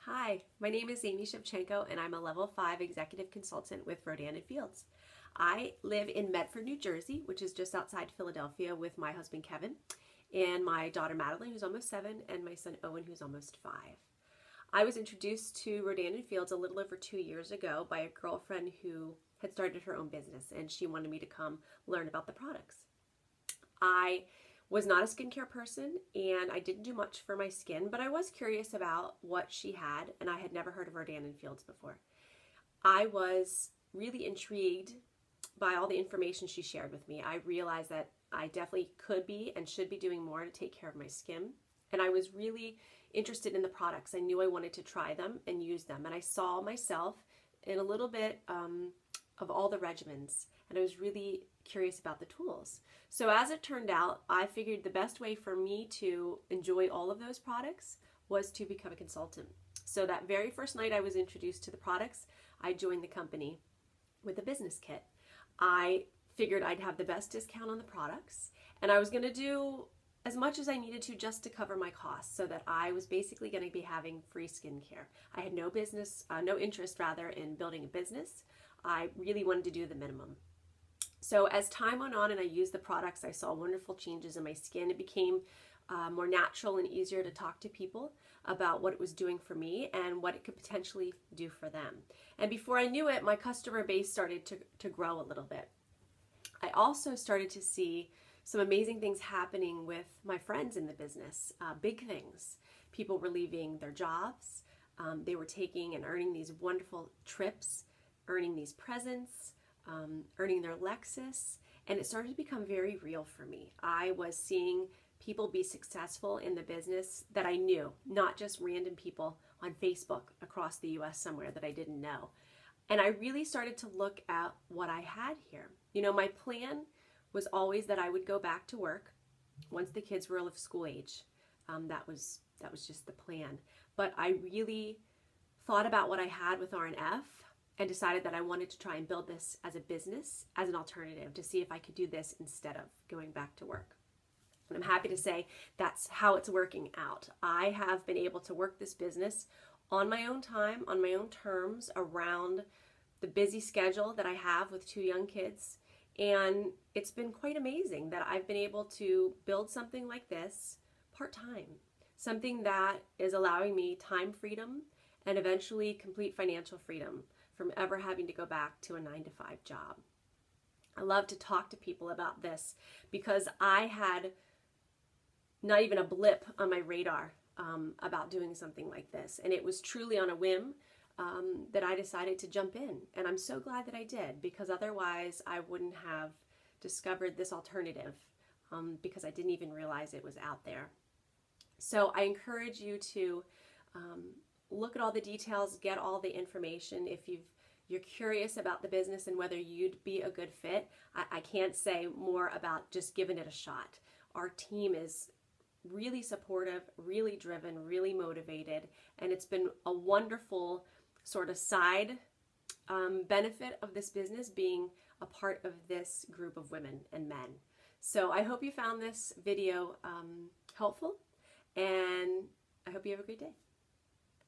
Hi, my name is Amy Shevchenko and I'm a level 5 executive consultant with Rodan and Fields. I live in Medford, New Jersey, which is just outside Philadelphia with my husband Kevin and my daughter Madeline, who's almost 7, and my son Owen, who's almost 5. I was introduced to Rodan and Fields a little over 2 years ago by a girlfriend who had started her own business, and she wanted me to come learn about the products. I was not a skincare person and I didn't do much for my skin, but I was curious about what she had, and I had never heard of Rodan and Fields before. I was really intrigued by all the information she shared with me. I realized that I definitely could be and should be doing more to take care of my skin, and I was really interested in the products. I knew I wanted to try them and use them, and I saw myself in a little bit of all the regimens, and I was really curious about the tools. So as it turned out, I figured the best way for me to enjoy all of those products was to become a consultant. So that very first night I was introduced to the products, I joined the company with a business kit. I figured I'd have the best discount on the products, and I was going to do as much as I needed to just to cover my costs, so that I was basically going to be having free skincare. I had no interest in building a business. I really wanted to do the minimum. So as time went on and I used the products, I saw wonderful changes in my skin. It became more natural and easier to talk to people about what it was doing for me and what it could potentially do for them. And before I knew it, my customer base started to grow a little bit. I also started to see some amazing things happening with my friends in the business, big things. People were leaving their jobs. They were taking and earning these wonderful trips, earning these presents, earning their Lexus, and it started to become very real for me. I was seeing people be successful in the business that I knew, not just random people on Facebook across the US somewhere that I didn't know. And I really started to look at what I had here. You know, my plan was always that I would go back to work once the kids were of school age. That was just the plan. But I really thought about what I had with R&F and decided that I wanted to try and build this as a business, as an alternative, to see if I could do this instead of going back to work. And I'm happy to say that's how it's working out. I have been able to work this business on my own time, on my own terms, around the busy schedule that I have with 2 young kids. And it's been quite amazing that I've been able to build something like this part-time, something that is allowing me time freedom and eventually complete financial freedom from ever having to go back to a 9-to-5 job. I love to talk to people about this because I had not even a blip on my radar about doing something like this. And it was truly on a whim that I decided to jump in. And I'm so glad that I did, because otherwise I wouldn't have discovered this alternative because I didn't even realize it was out there. So I encourage you to look at all the details, get all the information. If you're curious about the business and whether you'd be a good fit, I can't say more about just giving it a shot. Our team is really supportive, really driven, really motivated, and it's been a wonderful sort of side benefit of this business being a part of this group of women and men. So I hope you found this video helpful, and I hope you have a great day.